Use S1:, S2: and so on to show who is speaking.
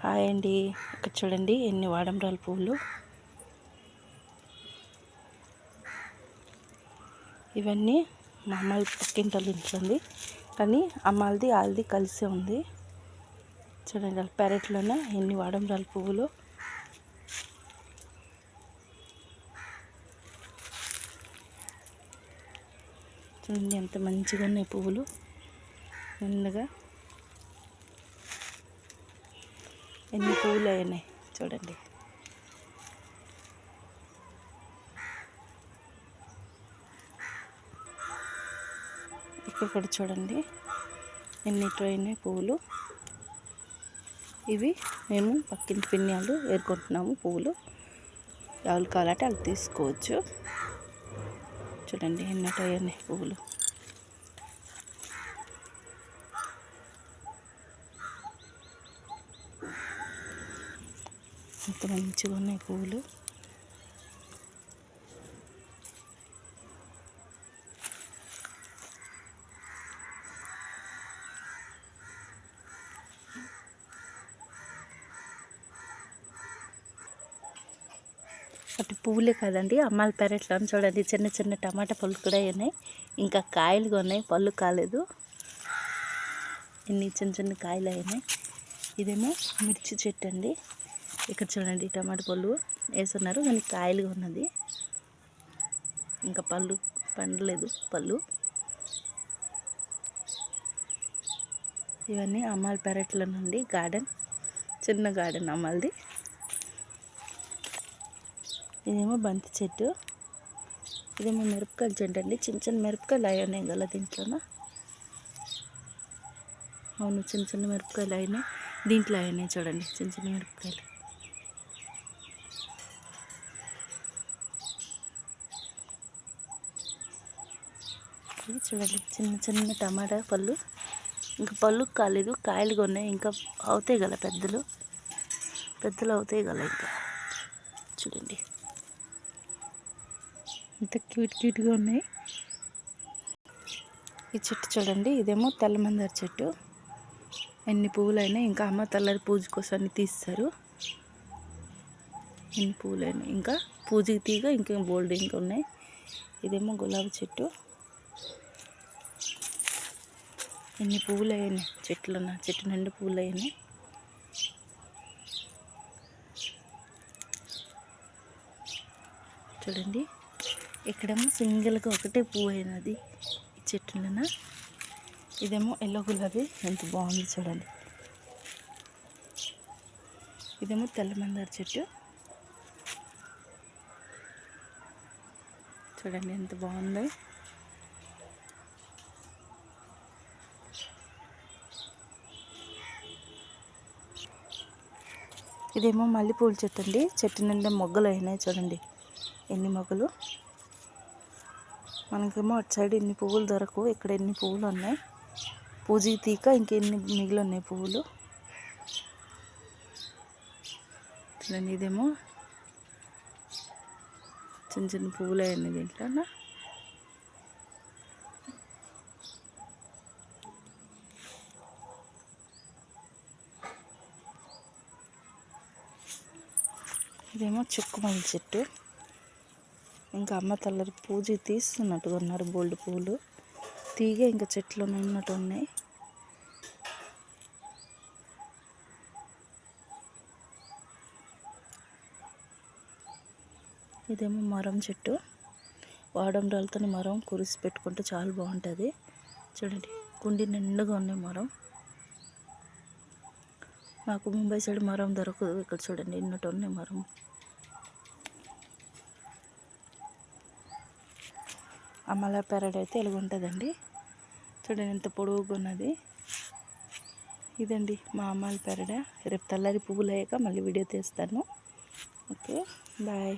S1: Hi అండి. ఇక్కడ చూడండి ఎన్ని వాడంబరాల పువ్వులు. ఇవన్నీ మా అమ్మాయి పక్కింటోళ్ళ ఇంట్లో ఉంది, కానీ అమ్మాయిది వాళ్ళది కలిసే ఉంది. చూడండి వాళ్ళ పెరట్లోనే ఎన్ని వాడంబరాల పువ్వులు. చూడండి ఎంత మంచిగా ఉన్నాయి పువ్వులు, నిండుగా ఎన్ని పువ్వులు అయినాయి చూడండి. ఇక్కడ కూడా చూడండి ఎన్ని అయినాయి పువ్వులు. ఇవి మేము పక్కింటి పిన్యాలు ఏరుకుంటున్నాము పువ్వులు. ఎవరు కావాలంటే వాళ్ళు తీసుకోవచ్చు. చూడండి ఎన్ని అయినాయి పువ్వులు. ఎంత మంచిగా ఉన్నాయి పువ్వులు. అటు పువ్వులే కాదండి, అమ్మాయిల పెరట్లో చూడండి చిన్న చిన్న టమాటా పళ్ళు కూడా ఉన్నాయి. ఇంకా కాయలు ఉన్నాయి, పళ్ళు కాలేదు. ఇన్ని చిన్న చిన్న కాయలు అయినాయి. ఇదేమో మిర్చి చెట్టు అండి. ఇక్కడ చూడండి టమాటా పళ్ళు వేస్తున్నారు, కానీ కాయలుగా ఉన్నది. ఇంకా పళ్ళు పండలేదు పళ్ళు. ఇవన్నీ అమ్మాయిల పెరట్లో నుండి గార్డెన్, చిన్న గార్డెన్ అమ్మాయిది. ఇదేమో బంతి చెట్టు. ఇదేమో మిరపకాయల చెట్టు అండి. చిన్న చిన్న మిరపకాయలు అవి ఉన్నాయి కదా దీంట్లోన. అవును, చిన్న చిన్న మిరపకాయలు అయినాయి దీంట్లో. అయినాయి చూడండి చిన్న చిన్న మిరపకాయలు. ఇది చూడండి చిన్న చిన్న టమాటా పళ్ళు. ఇంకా పళ్ళు కాలేదు, కాయలుగా ఉన్నాయి. ఇంకా అవుతాయి కదా పెద్దలు అవుతాయి కదా. ఇంకా చూడండి ఎంత క్యూట్గా ఉన్నాయి. ఈ చెట్టు చూడండి, ఇదేమో తెల్లమందార చెట్టు. ఎన్ని పువ్వులు అయినాయి. ఇంకా అమ్మ తెల్లారి పూజ కోసం అన్ని తీస్తారు. ఎన్ని పువ్వులు అయినాయి. ఇంకా పూజకి తీగ ఇంకా బోల్డ్ ఇంకా ఉన్నాయి. ఇదేమో గులాబీ చెట్టు. ఎన్ని పువ్వులు అయినాయి చెట్టు నిండు పువ్వులు అయినాయి. చూడండి ఇక్కడేమో సింగిల్గా ఒకటే పువ్వు అయినది ఈ చెట్టున. ఇదేమో ఎల్లో గులాబీ, ఎంత బాగుంది చూడండి. ఇదేమో తెల్లమందార చెట్టు. చూడండి ఎంత బాగుంది. ఇదేమో మల్లెపూల చెట్టు అండి. చెట్టు నిండా మొగ్గలు అయినాయి చూడండి ఎన్ని మొగ్గలు. మనకేమో అటు సైడ్ ఎన్ని పువ్వులు దొరకవు, ఇక్కడ ఎన్ని పువ్వులు ఉన్నాయి. పూజకి తీక ఇంకెన్ని మిగిలి ఉన్నాయి పువ్వులు. చూడండి ఇదేమో చిన్న చిన్న పువ్వులు అయినాయి దీంట్లో. ఇదేమో చుక్కుమల్లి చెట్టు. ఇంకా అమ్మ తల్లరి పూజ తీస్తున్నట్టుగా ఉన్నారు. బోల్డ్ పువ్వులు తీగ ఇంకా చెట్లు ఉన్నట్టు ఉన్నాయి. ఇదేమో మరం చెట్టు. వాడంబరాలతో మరం కురిసి పెట్టుకుంటే చాలా బాగుంటుంది. చూడండి కుండి నిండుగా ఉన్నాయి మరం. మాకు ముంబై సైడ్ మరం దొరకదు. ఇక్కడ చూడండి ఎన్నట్టు ఉన్నాయి మరం. అమ్మల పెరడు అయితే ఇలాగ ఉంటుందండి. చూడండి ఎంత పొడవుగా ఉన్నది. ఇదండి మా అమ్మాయిల పెరడ. రేపు తెల్లారి పువ్వులు అయ్యాక మళ్ళీ వీడియో తీస్తాను. Okay, bye.